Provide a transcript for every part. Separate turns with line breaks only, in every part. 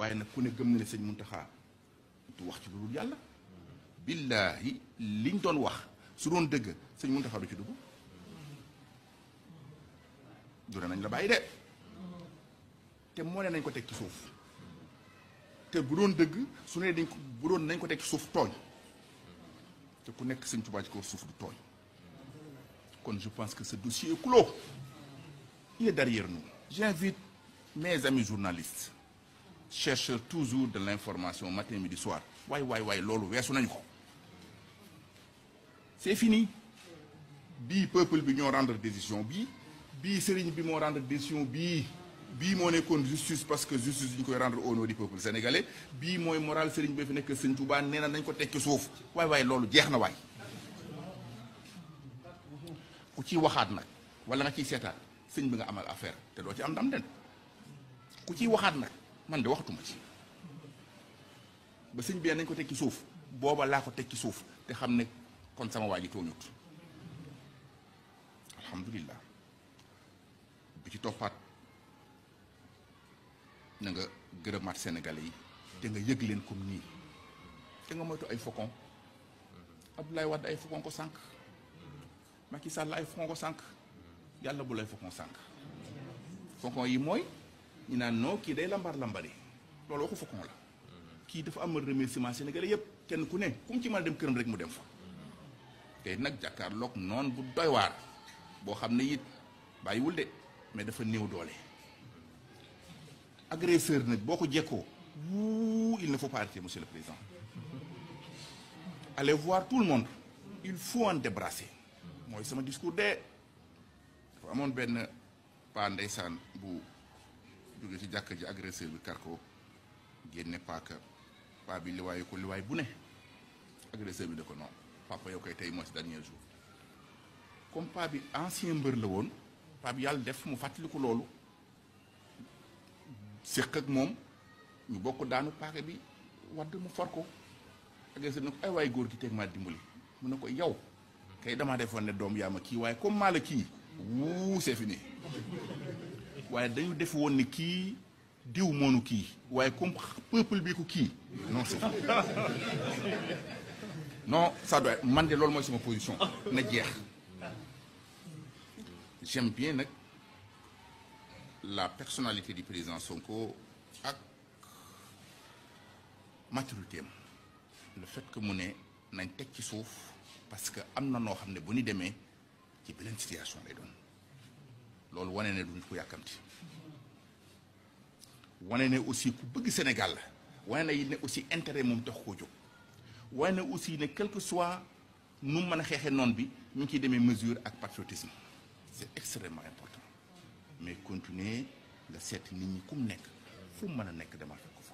waaye nag ku ne gëm na ne sëñ Muntaxa du wax ci lu dul yàlla. billaahi liñ doon wax su doon dëgg sëñ Muntaxa du ci dugg duna nañ la bàyyi de te moo ne nañ ko teg ci suuf te bu doon dëgg su ne dañ ko bu doon nañ ko teg ci suuf tooñ te ku nekk sëñ Tuubaa ci kaw suuf du tooñ kon je pense que ce dossier est clos. Il est derrière nous. J'invite mes amis journalistes, chercheurs toujours de l'information matin, midi, soir. Waay loolu weesu nañ ko. C'est fini. Bii peuple bi ñoo rendre décision bii sëriñ bi moo rendre décision bii moo nekkoon justice parce que justice ñu koy rendre au nom du peuple sénégalais bii mooy moral sëriñ bi fi nekk sëñ Touba nee na nañ ko tekki suuf waay loolu jeex na waay. ku ciy waxaat nag wala nga ciy seetaat sëñ bi nga amal affaire te doo ci am ndam den ku ciy waxaat nag man de waxatuma ci ba sëñ bi nañ ko teg ci suuf booba laa ko teg ci suuf te xam ne kon sama waa ji tooñut alhamdulillah bi ci toppaat na nga gërëmaat Sénégalais yi te nga yëg leen comme nii te nga moytu ay faucon Abdoulaye Wade ay faucon ko sànq Macky Sall ay faucon ko sànq yàlla bu lay faucon sànq faucon yi mooy ñu naan non kii day lambar-lambari loolu waxu faucon la kii dafa amal remerciement Sénégalais yëpp kenn ku ne ku mu ci mën a dem këram rek mu dem fa te nag jàkkaarloog noon bu doy waar boo xam ne it bàyyiwul de mais dafa néew doole agresseur nag boo ko jekkoo il ne faut pas arrêter monsieur le président allez voir tout le monde il faut en débrasser mooy sama discours de dafa amoon benn paa ndeysaan bu jóge ci jàkk ji agresseur bi kar ko génne paaka paa bi liwaayu ko liwaay bu ne agresseur bi da ko non papa yow koy tey moo ci dernier jour comme paa bi ancien mbër la woon paa bi yàlla def mu fàttaliku loolu séq ak moom ñu bokk daanu paaka bi wadd mu for ko agresseur ne ko ay waay góor gi teeg maa dimbali mu ne ko yow kay damaa defoon ne doom yaa ma kii waaye comme maa la kii c'est fini waaye dañu def woon ne kii diw moonu kii waaye comme peuple bi ko kii non c'est fini non ça doit man de loolu mooy sama position na jeex j'aime bien nag la personnalité du président Sonko ak maturité am le fait que mu ne nañ teg ci suuf parce que am na noo xam ne bu ñu demee ci beneen situation lay doon loolu wane ne duñ ko yàkkamti wane ne aussi ku bëgg Sénégal la wane ne ne aussi intérêt moom tax koo jóg wane ne aussi ne quel que soit nu mu mën a xeexee noonu bi ñu ngi ciy demee mesure ak patriotisme c'est extrêmement important mais continuer nga seet nit ñi ku mu nekk fu mu mën a nekk demal fekk ko fa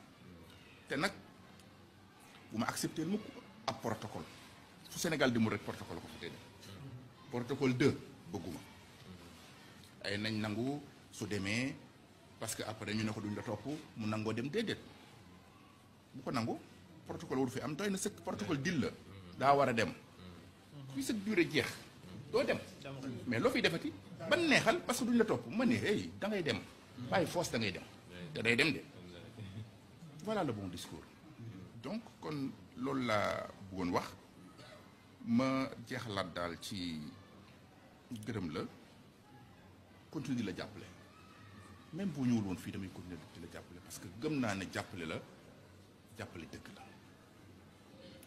te nag bu ma accepté mukk ab protocole fu Sénégal di mu rek protocole ko fa tey protocole 2 bëgguma ay nañ nangu su demee parce que après ñu ne ko duñ la topp mu nangoo dem déedéet bu ko nangu protocole waru fi am doy na sëkk protocole dil la daa war a dem fii sa durée jeex doo dem mais loo fiy defati ban neexal parce que duñ la topp ma ne hey da ngay dem bàyyi force da ngay dem te day dem de voilà le bon discours donc kon loolu laa bëggoon wax ma jeexalaat daal ci gërëm la continue di la jàppale même bu ñëwul woon fii damay continuer di la jàppale parce que gëm naa ne jàppale la jàppale dëgg la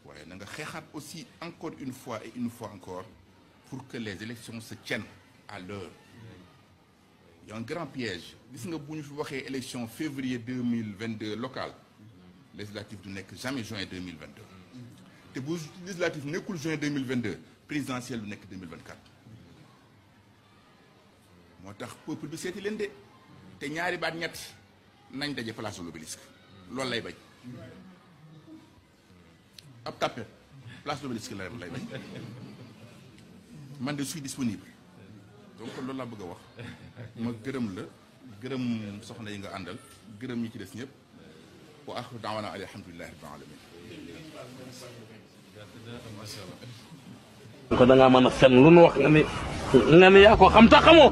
waaye na nga xeexaat aussi encore une fois et une fois encore pour que les élections se tiennent à l'heure. Il y a un grand piège gis nga bu ñu fi waxee élection février 2022 locale législative du nekk jamais juin 2022 te bu législative nekkul juin 2022 présidentielle du nekk 2024 moo tax peuple bi seeti leen de te ñaari baat ñett nañ daje place de l'Obélisque loolu lay bañ ab tapet place de l'Obélisque lay bañ man de suis disponible donc loolu laa bëgg a wax ma gërëm la gërëm soxna yi nga àndal gërëm ñi ci des ñëpp wa axiru daawana alhamdulillahi rabbil alamin
ko da ngaa mën a fen lu nu wax nga ne yaa ko xam ta xamoo.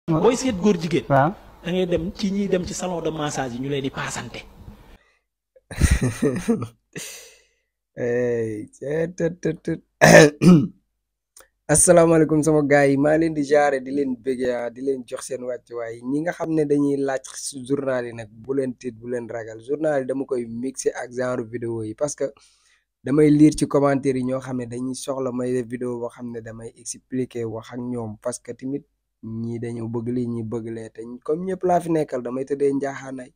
booy seet góor jigéen.
waaw
da ngay dem ci ñiy dem ci salon de massage yi ñu leen di paasante. asalaamaaleykum sama gars yi maa leen di jaare di leen bëggee di leen jox seen wàccuwaay ñi nga xam ne dañuy laaj journal yi nag bu leen tiit bu leen ragal journal yi dama koy mixé ak genre vidéo yi parce que damay lire ci commentaire yi ñoo xam ne dañuy soxla may def vidéo boo xam ne damay expliquer wax ak ñoom parce que tamit ñii dañoo bëgg lii ñi bëgg lee te comme ñëpp laa fi nekkal damay tëddee njaaxaanay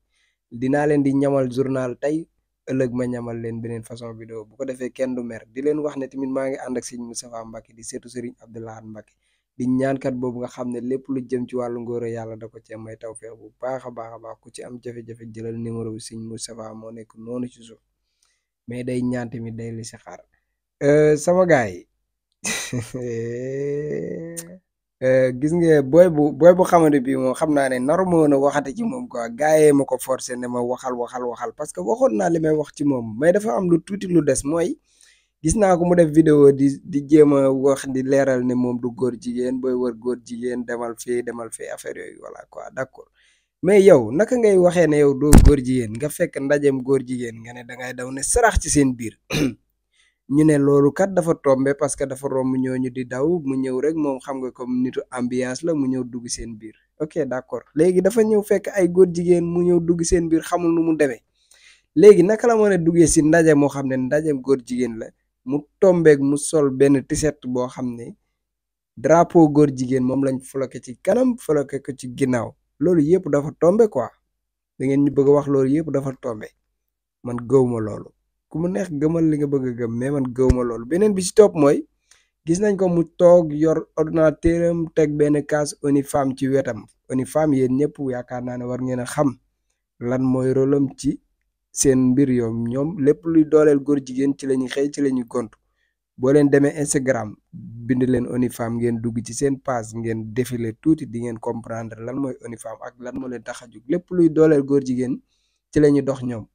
dinaa leen di ñamal journal tey ëllëg ma ñamal leen beneen façon vidéo bu ko defee kenn du mer di leen wax ne tamit maa ngi ànd ak sëñ Moustapha Mbacke di seetu sëriñ Abdou Lahad Mbacke di ñaankat boobu nga xam ne lépp lu jëm ci wàllu ngóor yàlla da ko ci may tawfeex bu baax a baax ku ci am jafe-jafe jëlal numéro bi sëñ Moustapha moo nekk noonu ci suuf mais day ñaan tamit day li si xaar sama gars yi gis nga booy bu xamante bi moom xam naa ne naru ma woon a waxate ci moom quoi gaayee ma ko forcé ne ma waxal parce que waxoon naa li may wax ci moom mais dafa am lu tuuti lu des mooy gis naa ko mu def vidéo di jéem a wax di leeral ne moom du góor jigéen booy wër góor jigéen demal fii affaire yooyu voilà quoi d'accord mais yow naka ngay waxee ne yow doo góor jigéen nga fekk ndajem góor jigéen nga ne dangay daw ne sarax ci seen biir ñu ne loolu kat dafa tombé parce que dafa romb ñooñu di daw mu ñëw rek moom xam nga comme nitu ambiance la mu ñëw dugg seen biir ok d'accord léegi dafa ñëw fekk ay góor jigéen mu ñëw dugg seen biir xamul nu mu demee léegi naka la mën a duggee si ndaje moo xam ne ndajem góor jigéen la mu tombeeg mu sol benn t-shirt boo xam ne drapeau góor jigéen moom lañ floqué ci kanam floqué ko ci ginnaaw loolu yëpp dafa tombé quoi da ngeen ñu bëgg a wax loolu yëpp dafa tombé man gëwma loolu ku mu neex gëmal li nga bëgg a gëm mais man gëwma loolu beneen bi ci topp mooy gis nañ ko mu toog yor ordinateur am teg benn kaas Onifam ci wetam Onifam yéen ñëpp yaakaar naa ne war ngeen a xam lan mooy rôlam ci seen mbir yoom ñoom lépp luy dooleel góor jigéen ci la ñuy xëy ci la ñuy gont boo leen demee Instagram bind leen Onifam ngeen dugg ci seen page ngeen défilé tuuti di ngeen comprendre lan mooy Onifam ak lan moo leen tax a jóg lépp luy dooleel góor jigéen ci la ñuy dox ñoom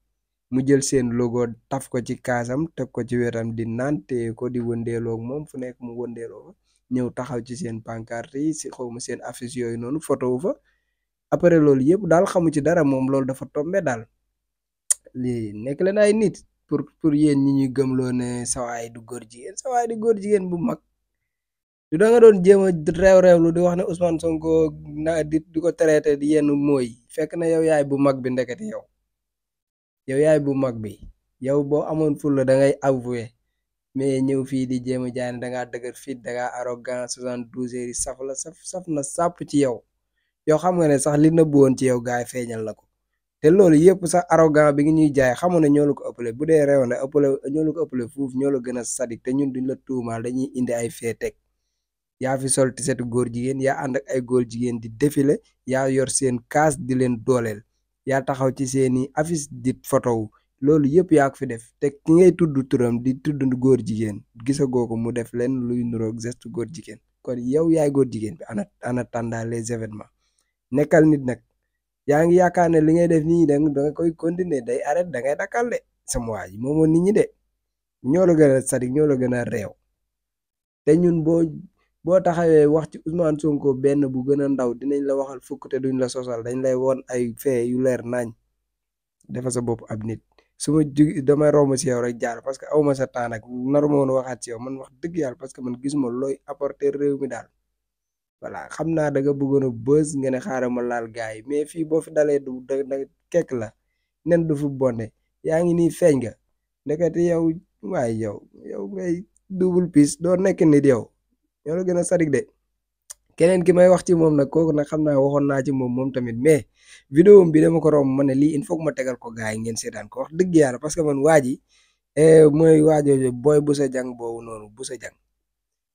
mu jël seen logo taf ko ci kaasam teg ko ci wetam di naan téye ko di wëndeeloo ak moom fu nekk mu wëndeeloo ñëw taxaw ci seen pancarte yi si xawma seen affiche yooyu noonu photo wu fa après loolu yëpp daal xamu ci dara moom loolu dafa tombé daal lii nekk leen ay nit pour yéen ñi ñuy gëmloo ne sawaay du góor jigéen sawaay di góor jigéen bu mag du da nga doon jéem a réew-réewlu di wax ne Ousmane Sonko na di ko traité di yenn mooy fekk na yow yaay bu mag bi ndekete yow yaay bu mag bi yow boo amoon fulla da ngay avoué mais ñëw fii di jéem a jaay ne dangaa dëgër fit dangaa arrogant 72 heures yi saf na sàpp ci yow xam nga ne sax li nëbbu woon ci yow gaay feeñal la ko te loolu yëpp sax arrogant bi ngi ñuy jaay xamoon ne ñoo la ko ëppale bu dee réew na ñoo la ko ëppale fuuf ñoo la gën a sadik te ñun duñ la tuumaal dañuy indi ay feeteeg yaa fi sol ti setu góor jigéen yaa ànd ak ay góor jigéen di défilé yaa yor seen kaas di leen dooleel yaa taxaw ci seeni affiche di photo loolu yëpp yaa ko fi def te ki ngay tudd turam di tudd góor jigéen gisagoo ko mu def leen luy nuroog geste góor jigéen kon yow yaay góor jigéen bi en attendant les événements nekkal nit nag yaa ngi yaakaar ne li ngay def nii da nga koy continuer day arrêté da ngay dakkal de sama waa ji moomoon nit ñi de ñoo la gën a sadik ñoo la gën a réew te ñun boo taxawee wax ci Ousmane Sonko benn bu gën a ndaw dinañ la waxal fukk te duñ la sosal dañ lay woon ay fee yu leer nañ dafa sa bopp ab nit su ma damay romb si yow rek jaar parce que awma sa temps nag naru ma woon waxaat si yow man wax dëgg yàlla parce que man gisuma looy apporter réew mi daal voilà xam naa da nga bëggoon a bës nga ne xaaral ma laal gars yi mais fii boo fi dalee du da kekk la nen du fi bonde yaa ngi nii feeñ nga ndekete yow waaye yow ngay double piece doo nekk nit yow ñoo la gën a sadik de keneen ki may wax ci moom nag kooku nag xam naa waxoon naa ci moom tamit mais vidéo bi dama ko romb ma ne lii il faut que ma tegal ko gars yi ngeen seetaan ko wax dëgg yàlla parce que man waa ji mooy waajooju booy Boussa Dieng boobu noonu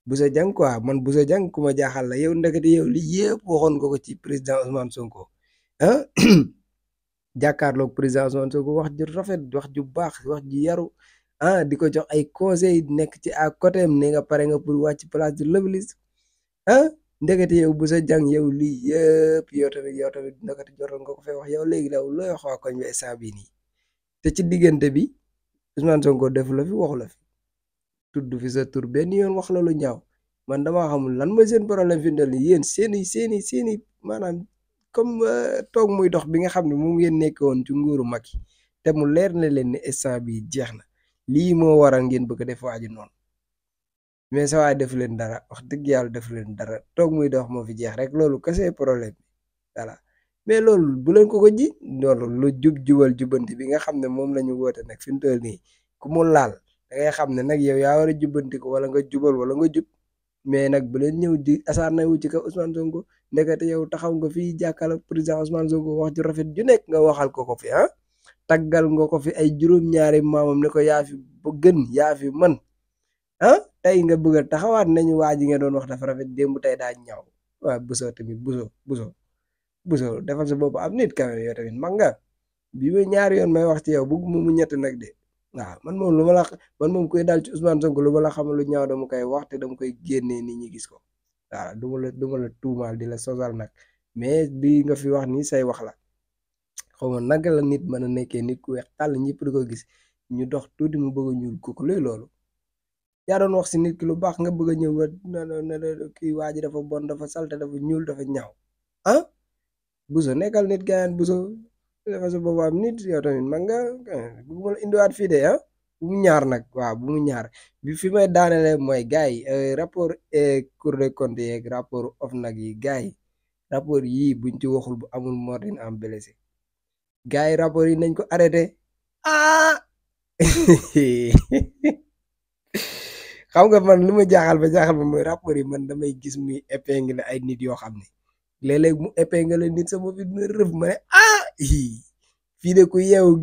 Boussa Dieng quoi man Boussa Dieng ku ma jaaxal la yow ndekete yow li yëpp waxoon nga ko ci président Ousmane Sonko ah jàkkaarloog président Ousmane Sonko wax ju rafet wax ju baax wax ju yaru di ko jox ay conseil nekk ci à côté am ne nga pare nga pour wàcc place de l'Obélisque ndekete yow Boussa Dieng yow lii yëpp yow tamit ndekete jotoon nga ko fay wax yow léegi daw looy wax waa koñ bi instant bii nii te ci diggante bi Ousmane Sonko defu la fi waxu la fi tudd fi sa tur benn yoon wax la lu ñaaw man damaa xamul lan mooy seen problème fi ndel yéen seeni maanaam comme toog muy dox bi nga xam ne moom ngeen nekk woon ci nguuru Macky te mu leer na leen ne instant bi jeex na lii moo waral ngeen bëgg a def waa ji noonu mais sa waay def leen dara wax dëgg yàlla def leen dara toog muy dox moo fi jeex rek loolu kese problème bi voilà mais loolu bu leen ko ji loolu lu jubal jubanti bi nga xam ne moom la ñu woote nag fi mu toll nii ku mu laal da ngay xam ne nag yow yaa war a jubanti ko wala nga jubal wala nga jub mais nag bu leen ñëw di asarna wu ci kaw Ousmane Sonko ndekete yow taxaw nga fii jàkkaarloo président Ousmane Sonko wax ju rafet ju nekk nga waxal ko fi ah taggal nga ko fi ay juróom-ñaari maamam ne ko yaa fi ba gën yaa fi man ah tey nga bëgg a taxawaat nañu waa ji nga doon wax dafa rafet démb tey daa ñaaw waaw Bousso tamit Bousso defal sa bopp am nit kawe yow tamit mag nga bi ma ñaari yoon may wax ci yow bëgg mu ñett nag de waaw man moom man moom koy daal ci Ousmane Sonko lu ma la xamal lu ñaaw dama koy wax te dama koy génnee nit ñi gis ko waaw du ma la tuumaal di la sosal nag mais bi nga fi wax nii say wax la xaw ma naka la nit mën a nekkee nit ku weex tàll ñëpp di ko gis ñu dox tuuti mu bëgg a ñuul kooku luy loolu yaa doon wax si nit ki lu baax nga bëgg a ñëw na kii waa ji dafa bon dafa salte dafa ñuul dafa ñaaw ah Bousso nekkal nit gaayan Bousso dafa sa boobu am nit yow tamit man nga bu ma la indiwaat fii de ah bu mu ñaar nag waaw bu mu ñaar bi fi may daanele mooy gars yi rapport Cour des comptes yeeg rapport OFNAC yi gars yi rapport yii buñ ci waxul bu amul mort dina am blessé gars yi rapport yi nañ ko arrêté ah xam nga man lu ma jaaxal ba mooy rapport yi man damay gis muy épingle ay nit yoo xam ne léeg-léeg mu épingle nit sama fi dina rëf ma ne fii de ku yeewu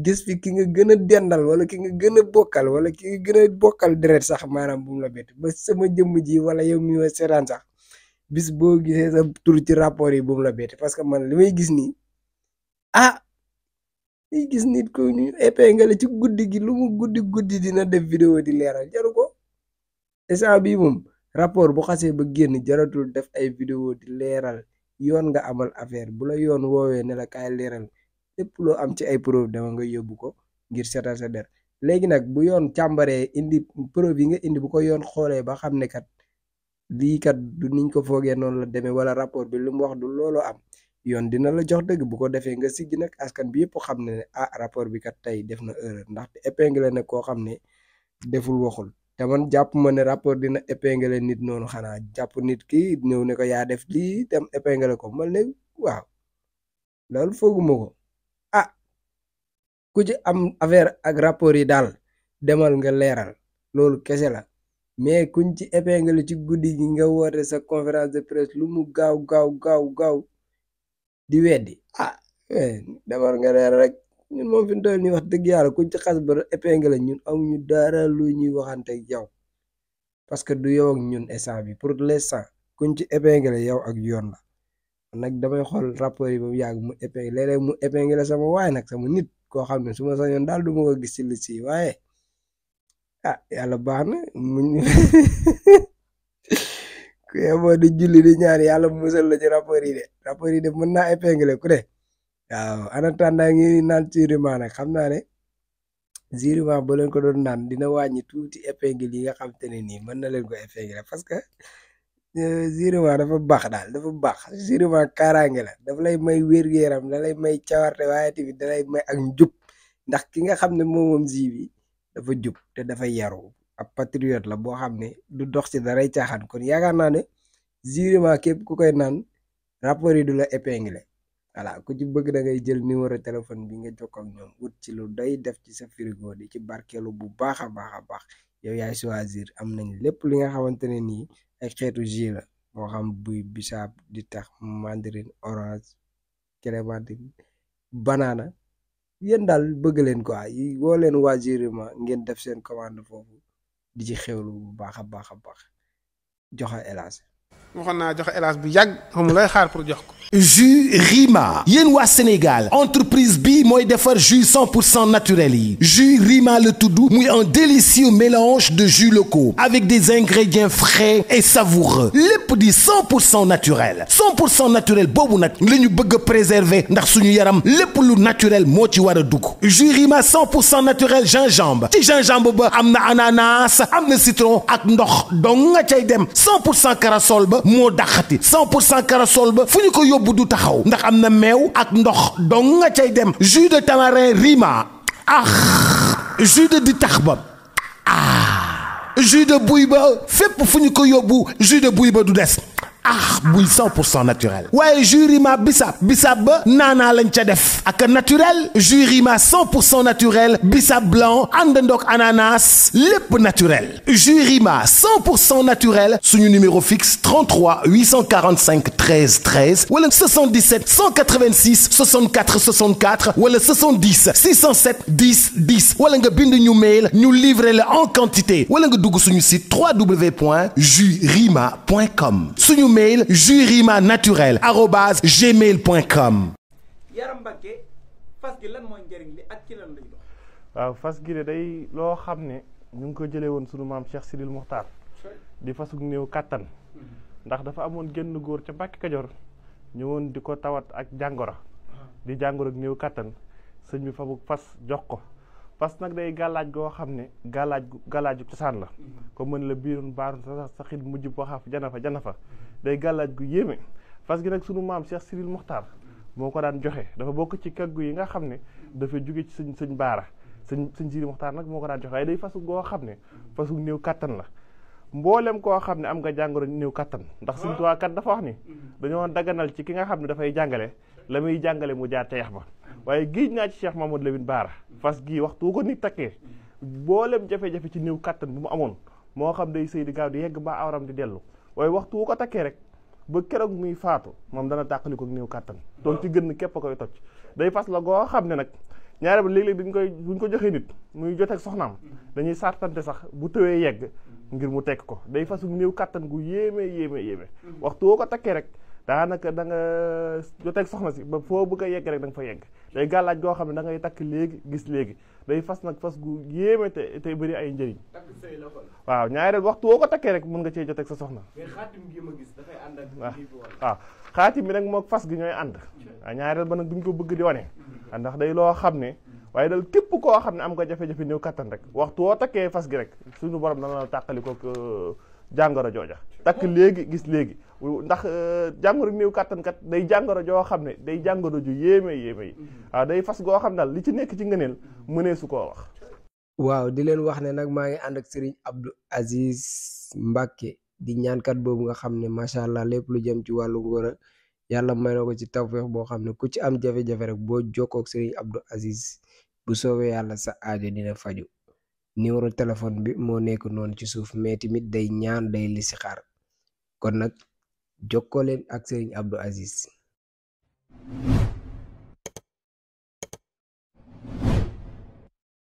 gis fi ki nga gën a dendal wala ki nga gën a bokkal wala ki nga gën a bokkal deret sax maanaam bu mu la bett ba sama jëmm ji wala yow mi ma seetaan sax bis boo gisee sa tur ci rapport yi bu mu la bett parce que man li may gis nii li gis nit ko ñu épingle ci guddi gi lu mu guddi dina def vidéo di leeral jaru ko instant bii moom rapport bu xasee ba génn jaratul def ay vidéo di leeral yoon nga amal affaire bu la yoon woowee ne la kaay leeral lépp loo am ci ay preuve dama nga yóbbu ko ngir seetal sa der léegi nag bu yoon càmbaree indi preuve yi nga indi bu ko yoon xoolee ba xam ne kat lii kat du niñ ko foogee noonu la demee wala rapport bi lu mu wax du looloo am yoon dina la jox dëgg bu ko defee nga siggi nag askan bi yëpp xam ne rapport bi kat tey def na erreur ndaxte épingle ne koo xam ne deful waxul te man jàpp ma ne rapport dina épingle nit noonu xanaa jàpp nit ki ñëw ne ko yaa def lii dem épingle ko man ne waaw loolu fooguma ko ku ci am affaire ak rapport yi daal demal nga leeral loolu kese la mais kuñ ci épingle ci guddi gi nga woote sa conférence de presse lu mu gaaw di weddi demal nga leeral rek ñun moom fi mu toll nii wax dëgg yàlla kuñ ci xas ba épingle ñun amuñu dara lu ñuy waxante ak yow parce que du yow ak ñun instant bi pour l'instant kuñ ci épingle yow ak yoon la nag damay xool rapport yi ba mu yàgg mu épingle léeg-léeg mu épingle sama waay nag sama nit koo xam ne su ma sañoon daal du ma ko gis ci liste yi waaye yàlla baax na muñ ku yeboo di julli di ñaan yàlla musal la ci rapport yi de mën naa épingle ku de waaw en attendant ngi naan Zirima nag xam naa ne Zirima ba leen ko doon naan dina wàññi tuuti épingle yi nga xam te ne nii mën na leen ko épingle parce que Zirima dafa baax daal dafa baax Zirima kaaraange la dafa lay may wér-gu-yaram da lay may cawarte waaye tamit da lay may ak njub ndax ki nga xam ne moom bi dafa jub te dafa yaru ab patriote la boo xam ne du dox ci daray caaxaan kon yaakaar naa ne Zirima képp ku koy naan rapport yi du la épingle voilà ku ci bëgg da ngay jël numéro téléphone bi nga jokkoo ak ñoom wut ci lu doy def ci sa frigo di ci barkeelu bu baax a baax yow yaay choisir am nañ lépp li nga xamante ne nii ay xeetu jus la moo xam buy bisaab di tax mandarine orange clémentine banana yéen daal bëgg leen quoi woo leen waa Zirima ngeen def seen commande foofu di ci xewlu bu baax a baax joxe hélas
waxoon naa joxe hélas bu yàgg xamul lay xaar pour jox ko.
jus Rima yéen waa Sénégal entreprise bi mooy defar jus 100% naturel yi jus Rima la tudd muy un délicieux mélange de jus locaux avec des ingrédients frais et savoureux lépp di 100% naturel 100% naturel boobu nag la ñu bëgg a préserver ndax suñu yaram lépp lu naturel moo ci war a dugg jus Rima 100% naturel gingembre ci gingembre ba am na ananas am na citron ak ndox dong nga cay dem 100% corossol ba moo daxati 100% corossol ba fu ñu ko yóbbu yóbbu du taxaw ndax am na meew ak ndox dong nga cay dem. jus de tamarin Rima jus de ditax ba jus de buy ba fépp fu ñu ko yóbbu jus de buy ba du des buy 100% naturel. waaye jus Rima bissap ba naanaa lañ ca def ak naturel. jus Rima 100% naturel bissap blanc àndandoog ananas lépp naturel. jus Rima 100% naturel suñu numéro fixe 33 845 13 13 wala 77 186 64 64 wala 70 607 10 10 wala nga bind ñu mail ñu livrer la en quantité wala nga dugg suñu site www.jusrima.com suñu mail jusrimaNaturel@gmail.com.
Yaram Mbacke fas gi lan mooy njëriñ li ak ci lan lay dox.
waaw fas gi de day loo xam ne ñu ngi ko jëlee woon sunu maam Cheikh Sidil Mokhtar di fasug néew kàttan ndax dafa amoon génn góor ca Mbàkke Kajoor ñëwoon di ko tawat ak jàngoro di jàngoro ak néew kàttan sëñ bi fabug fas jox ko. fas nag day gàllaaj goo xam ne gàllaaju cosaan la comme mën la biiroon baaroon sa xil mujj boo xaaf jana fa day gàllaaj gu yéeme. fas gi nag sunu maam Cheikh Sidil Mokhtar moo ko daan joxe dafa bokk ci kaggu yi nga xam ne dafa jóge ci sëñ baara sëñ Sidil Mokhtar nag moo ko daan joxe waaye day fasu goo xam ne fasu néew kattan la mboolem koo xam ne am nga jàngoro néew kattan ndax Sëñ Tuubaa kat dafa wax ni dañoo daganal ci ki nga xam ne dafay jàngale la muy jàngale mu jaar te yax ba waaye géej naa ci Cheikh Mamadou Lamine Baara fas gii waxtu ko nit takkee mboolem jafe-jafe ci néew kattan bu mu amoon moo xam day sëy di gaaw di yegg ba awram di dellu waaye waxtu wu ko takkee rek ba keroog muy faatu moom dana tàqali ko néew kattan donc ci gën képp a koy toj day fas la goo xam ne nag ñaare ba léeg-léeg buñ ko joxee nit muy joteeg soxnaam dañuy sartante sax bu tëwee yegg ngir mu tekk ko day fasu néew kattan gu yéeme waxtu woo ko takkee rek daanaka da nga joteeg soxna si ba foo bëgg a yegg rek da nga fa yegg day gàllaaj goo xam ne da ngay takk léegi gis léegi day fas nag fas gu yéeme te bëri ay njëriñ waaw ñaareel waxtu woo ko takkee rek mën nga cee joteeg sa soxna waaw xaatim bi nag moo fas gi ñooy ànd waaw ñaareel ba nag duñ ko bëgg di wane ndax day loo xam ne waaye dal képp koo xam ne am nga jafe-jafe néew kattan rek waxtu woo takkee fas gi rek suñu borom dana la tàqali ko jàngoro jooja takk léegi gis léegi ndax jàngoro néew kattan kat day jàngoro joo xam ne day jàngoro ju yéeme yi waaw day fas goo xam daal li ci nekk ci ngëneel mënee su koo wax.
waaw di leen wax ne nag maa ngi ànd ak Serigne Abdou Aziz Mbacke di ñaankat boobu nga xam ne macha allah lépp lu jëm ci wàllu ngóora yàlla may na ko ci tawfeex boo xam ne ku ci am jafe-jafe rek boo jokkoo ak Serigne Abdou Aziz bu soobee yàlla sa aajo dina faju numéro téléphone bi moo nekk noonu ci suuf mais tamit day ñaan day listixaar kon nag jokkoo leen ak Serigne Abdou Aziz.